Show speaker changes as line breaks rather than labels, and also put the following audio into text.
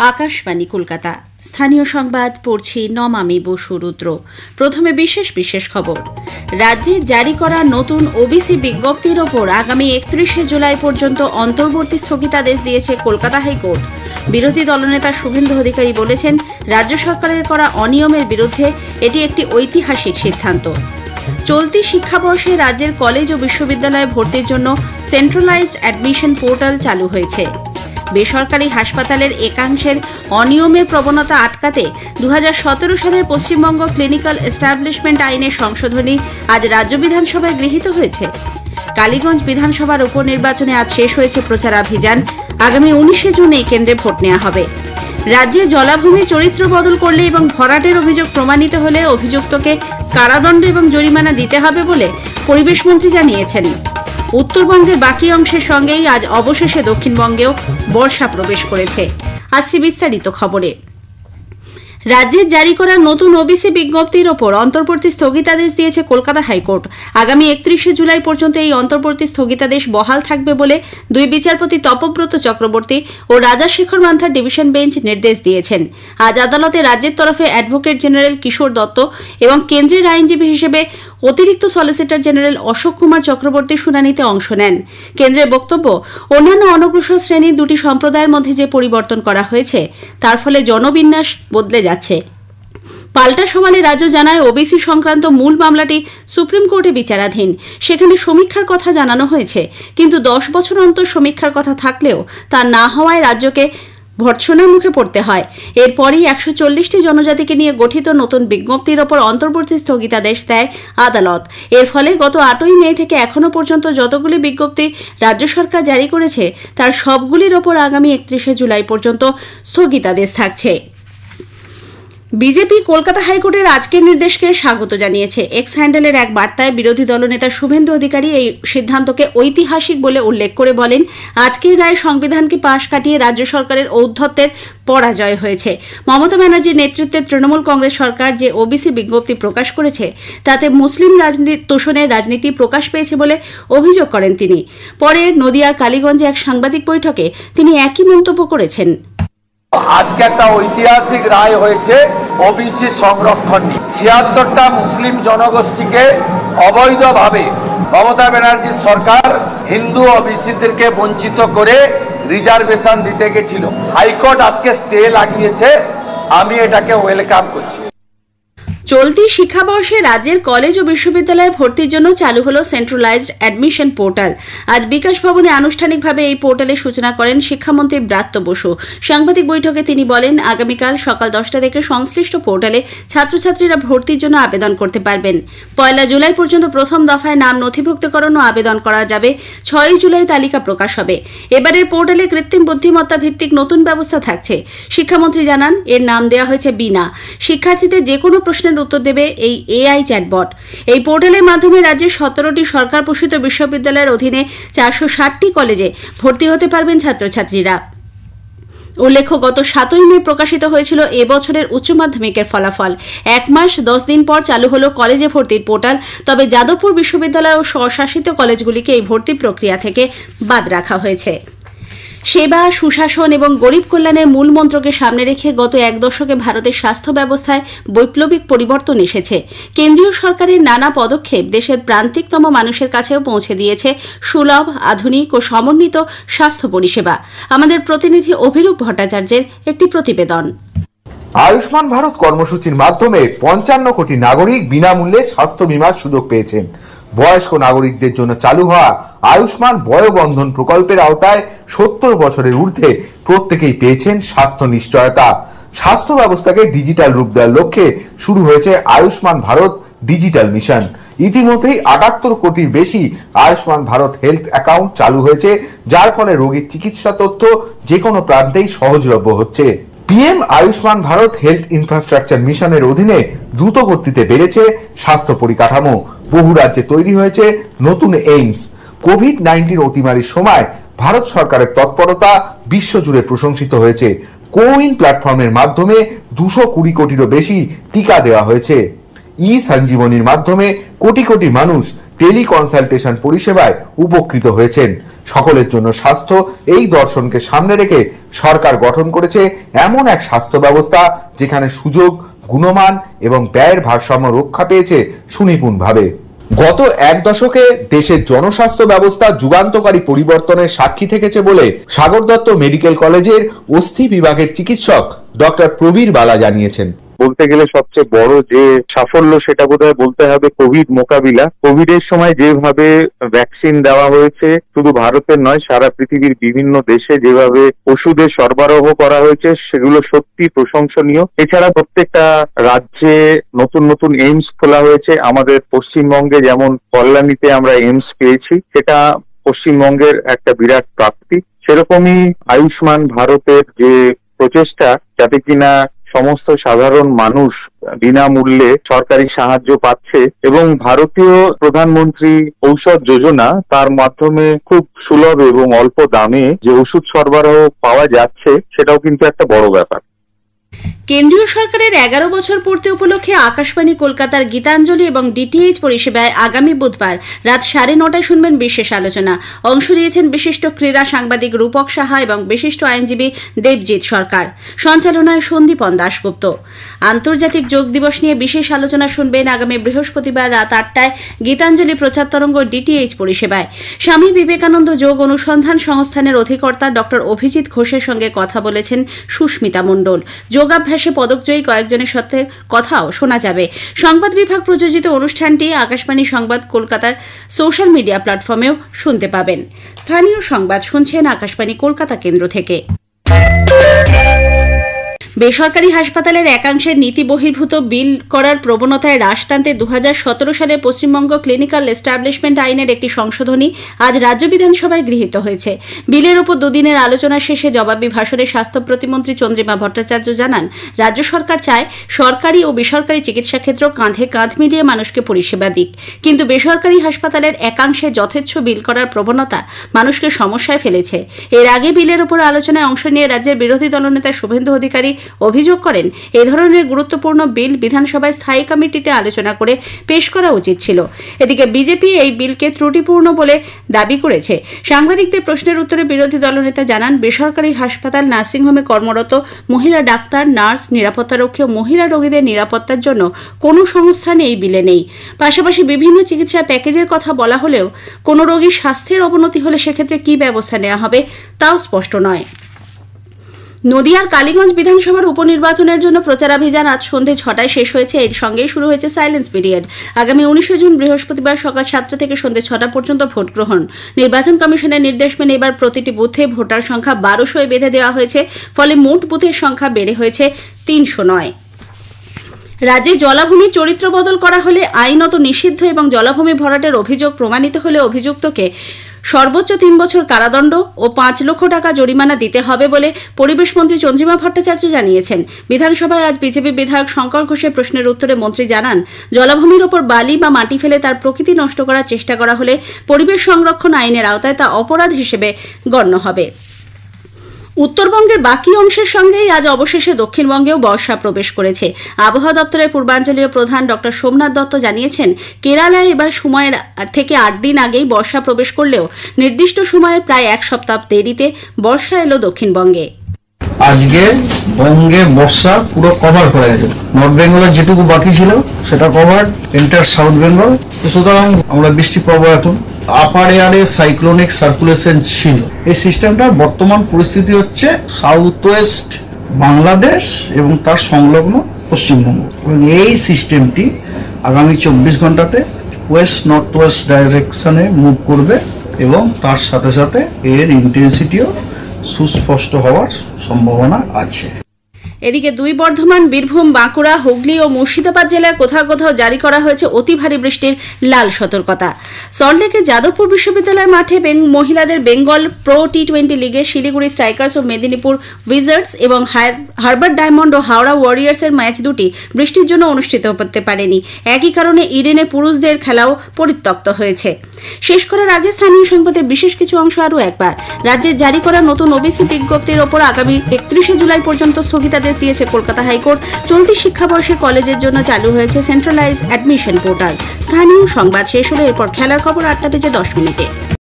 আকাশবাণী কলকাতা। স্থানীয় সংবাদ পড়ছি নমামি বসু রুদ্র। প্রথমে বিশেষ খবর। রাজ্যে জারি করা নতুন ওবিসি বিজ্ঞপ্তির ওপর আগামী 31শে জুলাই পর্যন্ত অন্তর্বর্তী স্থগিতাদেশ দিয়েছে কলকাতা হাইকোর্ট। বিরোধী দলনেতা শুভেন্দু অধিকারী বলেছেন, রাজ্য সরকারের করা অনিয়মের বিরুদ্ধে এটি একটি ঐতিহাসিক সিদ্ধান্ত। চলতি শিক্ষাবর্ষে রাজ্যের কলেজ ও বিশ্ববিদ্যালয়ে ভর্তির জন্য সেন্ট্রালাইজড অ্যাডমিশন পোর্টাল চালু হয়েছে। বেসরকারি হাসপাতালের একাংশের অনিয়মের প্রবণতা আটকাতে 2017 সালের পশ্চিমবঙ্গ ক্লিনিক্যাল এস্টাবলিশমেন্ট আইনের সংশোধনী আজ রাজ্য বিধানসভায় গৃহীত হয়েছে। কালীগঞ্জ বিধানসভার উপনির্বাচনে আজ শেষ হয়েছে প্রচারাভিযান। আগামী 19শে জুন এই কেন্দ্রে ভোট নেওয়া হবে। রাজ্যে জলাভূমি চরিত্র বদল করলে এবং ভরাটের অভিযোগ প্রমাণিত হলে অভিযুক্তকে কারাদণ্ড এবং জরিমানা দিতে হবে বলে পরিবেশ মন্ত্রী জানিয়েছেন। উত্তরবঙ্গের বাকি অংশের সঙ্গেই আজ অবশেষে দক্ষিণবঙ্গেও বর্ষা প্রবেশ করেছে। আসছি বিস্তারিত খবরে। রাজ্যের জারি করা নতুন ওবিসি বিজ্ঞপ্তির ওপর অন্তর্বর্তী স্থগিতাদেশ দিয়েছে কলকাতা হাইকোর্ট। আগামী 31শে জুলাই পর্যন্ত এই অন্তর্বর্তী স্থগিতাদেশ বহাল থাকবে বলে দুই বিচারপতি তপব্রত চক্রবর্তী ও রাজাশেখর মান্থার ডিভিশন বেঞ্চ নির্দেশ দিয়েছেন। আজ আদালতে রাজ্যের তরফে অ্যাডভোকেট জেনারেল কিশোর দত্ত এবং কেন্দ্রের আইনজীবী হিসেবে অতিরিক্ত সলিসিটর জেনারেল অশোক কুমার চক্রবর্তী শুনানিতে অংশ নেন। কেন্দ্রের বক্তব্য, অন্যান্য অনগ্রসর শ্রেণীর দুটি সম্প্রদায়ের মধ্যে যে পরিবর্তন করা হয়েছে তার ফলে জনবিন্যাস বদলে যাচ্ছে। পাল্টা সওয়ালে রাজ্য জানায়, ওবিসি সংক্রান্ত মূল মামলাটি সুপ্রিম কোর্টে বিচারাধীন। সেখানে সমীক্ষার কথা জানানো হয়েছে, কিন্তু 10 বছর অন্তর সমীক্ষার কথা থাকলেও তা না হওয়ায় রাজ্যকে ভর্ৎসনার মুখে পড়তে হয়। এরপরই 140টি জনজাতিকে নিয়ে গঠিত নতুন বিজ্ঞপ্তির ওপর অন্তর্বর্তী স্থগিতাদেশ দেয় আদালত। এর ফলে গত 8ই মে থেকে এখনো পর্যন্ত যতগুলি বিজ্ঞপ্তি রাজ্য সরকার জারি করেছে তার সবগুলির ওপর আগামী 31শে জুলাই পর্যন্ত স্থগিতাদেশ থাকছে। বিজেপি কলকাতা হাইকোর্টের আজকের নির্দেশকে স্বাগত জানিয়েছে। এক্স হ্যান্ডেলের এক বার্তায় বিরোধী দলনেতা শুভেন্দু অধিকারী এই সিদ্ধান্তকে ঐতিহাসিক বলে উল্লেখ করে বলেন, আজকের রায় সংবিধানকে পাশ কাটিয়ে রাজ্য সরকারের ঔদ্ধত্যের পরাজয় হয়েছে। মমতা ব্যানার্জির নেতৃত্বে তৃণমূল কংগ্রেস সরকার যে ওবিসি বিজ্ঞপ্তি প্রকাশ করেছে তাতে মুসলিম তোষণের রাজনীতি প্রকাশ পেয়েছে বলে অভিযোগ করেন তিনি। পরে নদিয়ার কালীগঞ্জে এক সাংবাদিক বৈঠকে তিনি একই মন্তব্য করেছেন।
আজকে একটা ঐতিহাসিক রায় হয়েছে ওবিসি সংরক্ষণ নিয়ে। 76টা মুসলিম জনগোষ্ঠীকে অবৈধভাবে মমতা ব্যানার্জির সরকার হিন্দু ওবিসিদেরকে বঞ্চিত করে রিজার্ভেশন দিতে গেছিল। হাইকোর্ট আজকে স্টে লাগিয়েছে, আমি এটাকে ওয়েলকাম করছি।
চলতি শিক্ষাবর্ষে রাজ্যের কলেজ ও বিশ্ববিদ্যালয়ে ভর্তির জন্য চালু হল সেন্ট্রালাইজড অ্যাডমিশন পোর্টাল। আজ বিকাশ ভবনে আনুষ্ঠানিকভাবে এই পোর্টালের সূচনা করেন শিক্ষামন্ত্রী ব্রাত্য বসু। সাংবাদিক বৈঠকে তিনি বলেন, আগামীকাল সকাল 10টা থেকে সংশ্লিষ্ট পোর্টালে ছাত্রছাত্রীরা ভর্তির জন্য আবেদন করতে পারবেন। 1 জুলাই পর্যন্ত প্রথম দফায় নাম নথিভুক্তকরণ ও আবেদন করা যাবে। 6 জুলাই তালিকা প্রকাশ হবে। এবারের পোর্টালে কৃত্রিম বুদ্ধিমত্তা ভিত্তিক নতুন ব্যবস্থা থাকছে। শিক্ষামন্ত্রী জানান, এর নাম দেওয়া হয়েছে বিনা। শিক্ষার্থীদের যে কোনো প্রশ্নের উত্তর দেবে এই এআই চ্যাটবট। এই পোর্টালের মাধ্যমে রাজ্যের 17টি সরকার পোষিত বিশ্ববিদ্যালয়ের অধীনে 460টি কলেজে ভর্তি হতে পারবেন ছাত্রছাত্রীরা। উল্লেখ্য, গত 7ই মে প্রকাশিত হয়েছিল এবছরের উচ্চ মাধ্যমিকের ফলাফল। 1 মাস 10 দিন পর চালু হলো কলেজে ভর্তির পোর্টাল। তবে যাদবপুর বিশ্ববিদ্যালয় ও স্বশাসিত কলেজগুলিকে এই ভর্তি প্রক্রিয়া থেকে বাদ রাখা হয়েছে। সেবা, সুশাসন এবং গরিব কল্যাণের মূল মন্ত্রকে সামনে রেখে গত 1 দশকে ভারতের স্বাস্থ্য ব্যবস্থায় বৈপ্লবিক পরিবর্তন এসেছে। কেন্দ্রীয় সরকারের নানা পদক্ষেপ দেশের প্রান্তিকতম মানুষের কাছেও পৌঁছে দিয়েছে সুলভ, আধুনিক ও সমন্বিত স্বাস্থ্য পরিষেবা। আমাদের প্রতিনিধি অভিরূপ ভট্টাচার্যের একটি প্রতিবেদন।
আয়ুষ্মান ভারত কর্মসূচির মাধ্যমে 55 কোটি নাগরিক বিনামূল্যে স্বাস্থ্য বীমার সুযোগ পেয়েছেন। বয়স্ক নাগরিকদের জন্য চালু হওয়া আয়ুষ্মান বয়োবন্ধন প্রকল্পের আওতায় 70 বছরের ঊর্ধ্বে প্রত্যেকেই পেয়েছেন স্বাস্থ্য নিশ্চয়তা। স্বাস্থ্য ব্যবস্থাকে ডিজিটাল রূপ দেওয়ার লক্ষ্যে শুরু হয়েছে আয়ুষ্মান ভারত ডিজিটাল মিশন। ইতিমধ্যেই 78 কোটির বেশি আয়ুষ্মান ভারত হেলথ অ্যাকাউন্ট চালু হয়েছে, যার ফলে রোগীর চিকিৎসা তথ্য যে কোনো প্রান্তেই সহজলভ্য হচ্ছে। PM Ayushman Bharat health infrastructure মিশনের অধীনে দ্রুত গতিতে বেড়েছে স্বাস্থ্য পরিকাঠামো। বহু রাজ্যে তৈরি হয়েছে নতুন এইমস। কোভিড-19 অতিমারির সময় ভারত সরকারের তৎপরতা বিশ্বজুড়ে প্রশংসিত হয়েছে। কোউইন প্ল্যাটফর্মের মাধ্যমে 220 কোটিরও বেশি টিকা দেওয়া হয়েছে। ই সঞ্জীবনীর মাধ্যমে কোটি কোটি মানুষ টেলি কনসালটেশন পরিষেবায় উপকৃত হয়েছেন। সকলের জন্য স্বাস্থ্য এই দর্শনকে সামনে রেখে সরকার গঠন করেছে এমন এক স্বাস্থ্য ব্যবস্থা যেখানে সুযোগ, গুণমান এবং ব্যয়ের ভারসাম্য রক্ষা পেয়েছে সুনিপুণভাবে। গত এক দশকে দেশের জনস্বাস্থ্য ব্যবস্থা যুগান্তকারী পরিবর্তনের সাক্ষী থেকেছে বলে সাগর দত্ত মেডিকেল কলেজের অস্থি বিভাগের চিকিৎসক ডক্টর প্রবীর বালা জানিয়েছেন।
বলতে গেলে সবচেয়ে বড় যে সাফল্য সেটা বোধহয় বলতে হবে কোভিড মোকাবিলা। কোভিড এর সময় যেভাবে ভ্যাকসিন দেওয়া হয়েছে, শুধু ভারতের নয় সারা পৃথিবীর বিভিন্ন দেশে যেভাবে ওষুধের সরবরাহ করা হয়েছে সেগুলো সত্যি প্রশংসনীয়। এছাড়া প্রত্যেকটা রাজ্যে নতুন নতুন এইমস খোলা হয়েছে। আমাদের পশ্চিমবঙ্গে যেমন কল্যাণীতে আমরা এইমস পেয়েছি, সেটা পশ্চিমবঙ্গের একটা বিরাট প্রাপ্তি। সেরকমই আয়ুষ্মান ভারতের যে প্রচেষ্টা, যাতে কিনা সমস্ত সাধারণ মানুষ বিনামূল্যে সরকারি সাহায্য পাচ্ছে এবং ভারতীয় প্রধানমন্ত্রী ঔষধ যোজনা, তার মাধ্যমে খুব সুলভ এবং অল্প দামে যে ওষুধ সরবরাহ পাওয়া যাচ্ছে, সেটাও কিন্তু একটা বড় ব্যাপার।
কেন্দ্রীয় সরকারের 11 বছর পূর্তি উপলক্ষে আকাশবাণী কলকাতার গীতাঞ্জলি এবং ডিটিএইচ পরিষেবায় আগামী বুধবার রাত 9:30টায় শুনবেন বিশেষ আলোচনা। অংশ নিয়েছেন বিশিষ্ট ক্রীড়া সাংবাদিক রূপক সাহা এবং বিশিষ্ট আইনজীবী দেবজিৎ সরকার। সঞ্চালনায় সন্দীপন দাশগুপ্ত। আন্তর্জাতিক যোগ দিবস নিয়ে বিশেষ আলোচনা শুনবেন আগামী বৃহস্পতিবার রাত 8টায় গীতাঞ্জলি প্রচার তরঙ্গ ডিটিএইচ পরিষেবায়। স্বামী বিবেকানন্দ যোগ অনুসন্ধান সংস্থানের অধিকর্তা ডক্টর অভিজিৎ ঘোষের সঙ্গে কথা বলেছেন সুস্মিতা মণ্ডল। যোগাভ্যাসে পদকজয়ী কয়েকজনের সাথে কথাও শোনা যাবে। সংবাদ বিভাগ প্রযোজিত অনুষ্ঠানটি আকাশবাণী সংবাদ কলকাতার সোশ্যাল মিডিয়া প্ল্যাটফর্মেও শুনতে পাবেন। স্থানীয় সংবাদ শুনছেন আকাশবাণী কলকাতা কেন্দ্র থেকে। বেসরকারি হাসপাতালের একাংশের নীতি বহির্ভূত বিল করার প্রবণতায় হ্রাস টানতে 2017 সালে পশ্চিমবঙ্গ ক্লিনিক্যাল এস্টাবলিশমেন্ট আইনের একটি সংশোধনী আজ রাজ্য বিধানসভায় গৃহীত হয়েছে। বিলের ওপর দুদিনের আলোচনা শেষে জবাবি ভাষণে স্বাস্থ্য প্রতিমন্ত্রী চন্দ্রিমা ভট্টাচার্য জানান, রাজ্য সরকার চায় সরকারি ও বেসরকারি চিকিৎসা ক্ষেত্র কাঁধে কাঁধ মিলিয়ে মানুষকে পরিষেবা দিক, কিন্তু বেসরকারি হাসপাতালের একাংশে যথেচ্ছ বিল করার প্রবণতা মানুষকে সমস্যায় ফেলেছে। এর আগে বিলের ওপর আলোচনায় অংশ নিয়ে রাজ্যের বিরোধী দলনেতা শুভেন্দু অধিকারী অভিযোগ করেন, এ ধরনের গুরুত্বপূর্ণ বিল বিধানসভায় স্থায়ী কমিটিতে আলোচনা করে পেশ করা উচিত ছিল। এদিকে বিজেপি এই বিলকে ত্রুটিপূর্ণ বলে দাবি করেছে। সাংবাদিকদের প্রশ্নের উত্তরে বিরোধী দলনেতা জানান, বেসরকারি হাসপাতাল, নার্সিংহোমে কর্মরত মহিলা ডাক্তার, নার্স, নিরাপত্তারক্ষী ও মহিলা রোগীদের নিরাপত্তার জন্য কোনো সংস্থান এই বিলে নেই। পাশাপাশি বিভিন্ন চিকিৎসা প্যাকেজের কথা বলা হলেও কোনো রোগীর স্বাস্থ্যের অবনতি হলে সেক্ষেত্রে কী ব্যবস্থা নেওয়া হবে তাও স্পষ্ট নয়। নদিয়ার কালীগঞ্জ বিধানসভার উপনির্বাচনের জন্য প্রচারাভিযান আজ সন্ধে 6টায় শেষ হয়েছে। এর সঙ্গেই শুরু হয়েছে সাইলেন্স পিরিয়ড। আগামী 19 জুন বৃহস্পতিবার সকাল 7টা থেকে সন্ধে 6টা পর্যন্ত ভোট গ্রহণ। নির্বাচন কমিশনের নির্দেশ মেনে এবার প্রতিটি বুথে ভোটার সংখ্যা 1200 বেঁধে দেওয়া হয়েছে, ফলে মোট বুথের সংখ্যা বেড়ে হয়েছে 309। রাজ্যে জলাভূমির চরিত্র বদল করা হলে আইনত নিষিদ্ধ এবং জলাভূমি ভরাটের অভিযোগ প্রমাণিত হলে অভিযুক্তকে সর্বোচ্চ 3 বছর কারাদণ্ড ও 5 লক্ষ টাকা জরিমানা দিতে হবে বলে পরিবেশ মন্ত্রী চন্দ্রিমা ভট্টাচার্য জানিয়েছেন। বিধানসভায় আজ বিজেপি বিধায়ক শঙ্কর ঘোষের প্রশ্নের উত্তরে মন্ত্রী জানান, জলাভূমির ওপর বালি বা মাটি ফেলে তার প্রকৃতি নষ্ট করার চেষ্টা করা হলে পরিবেশ সংরক্ষণ আইনের আওতায় তা অপরাধ হিসেবে গণ্য হবে। উত্তরবঙ্গের বাকি অংশের সঙ্গেই আজ অবশেষে দক্ষিণবঙ্গেও বর্ষা প্রবেশ করেছে। আবহাওয়া দপ্তরের পূর্বাঞ্চলীয় প্রধান ডক্টর সোমনাথ দত্ত জানিয়েছেন, কেরালায় এবার সময়ের থেকে 8 দিন আগেই বর্ষা প্রবেশ করলেও নির্দিষ্ট সময়ের প্রায় 1 সপ্তাহ দেরিতে বর্ষা এলো দক্ষিণবঙ্গে।
আজকে বঙ্গে বর্ষা পুরো কভার করে গেছে। নর্থ বেঙ্গলের যেটুকু বাকি ছিল সেটা কভার, এন্টার সাউথ বেঙ্গল। সুতরাং আমরা বৃষ্টি পাবো এখন। আপার এয়ারে সাইক্লোনিক সার্কুলেশন ছিল। এই সিস্টেমটার বর্তমান পরিস্থিতি হচ্ছে সাউথ ওয়েস্ট বাংলাদেশ এবং তার সংলগ্ন পশ্চিমবঙ্গ, এবং এই সিস্টেমটি আগামী 24 ঘন্টাতে ওয়েস্ট নর্থ ওয়েস্ট ডাইরেকশনে মুভ করবে এবং তার সাথে সাথে এর ইন্টেন্সিটিও সুস্পষ্ট হওয়ার সম্ভাবনা আছে।
এদিকে দুই বর্ধমান, বীরভূম, বাঁকুড়া, হুগলি ও মুর্শিদাবাদ জেলায় কোথাও কোথাও জারি করা হয়েছে অতি ভারী বৃষ্টির লাল সতর্কতা। সল্টলেকের যাদবপুর বিশ্ববিদ্যালয় মাঠে মহিলাদের বেঙ্গল প্রো টি20 লিগে শিলিগুড়ি স্ট্রাইকার্স ও মেদিনীপুর উইজার্ডস এবং হারবার ডায়মন্ড ও হাওড়া ওয়ারিয়ার্সের ম্যাচ দুটি বৃষ্টির জন্য অনুষ্ঠিত হতে পারেনি। একই কারণে ইডেনে পুরুষদের খেলাও পরিত্যক্ত হয়েছে। শেষ করার আগে স্থানীয় সংবাদের বিশেষ কিছু অংশ আরও একবার। রাজ্যে জারি করা নতুন ওবিসি বিজ্ঞপ্তির ওপর আগামী 31শে জুলাই পর্যন্ত স্থগিতাদেশ দিয়েছে কলকাতা হাইকোর্ট। চলতি শিক্ষাবর্ষে কলেজের জন্য চালু হয়েছে সেন্ট্রালাইজ অ্যাডমিশন পোর্টাল। স্থানীয় সংবাদ শেষ হলে এরপর খেলার খবর 8টা বেজে 10 মিনিটে।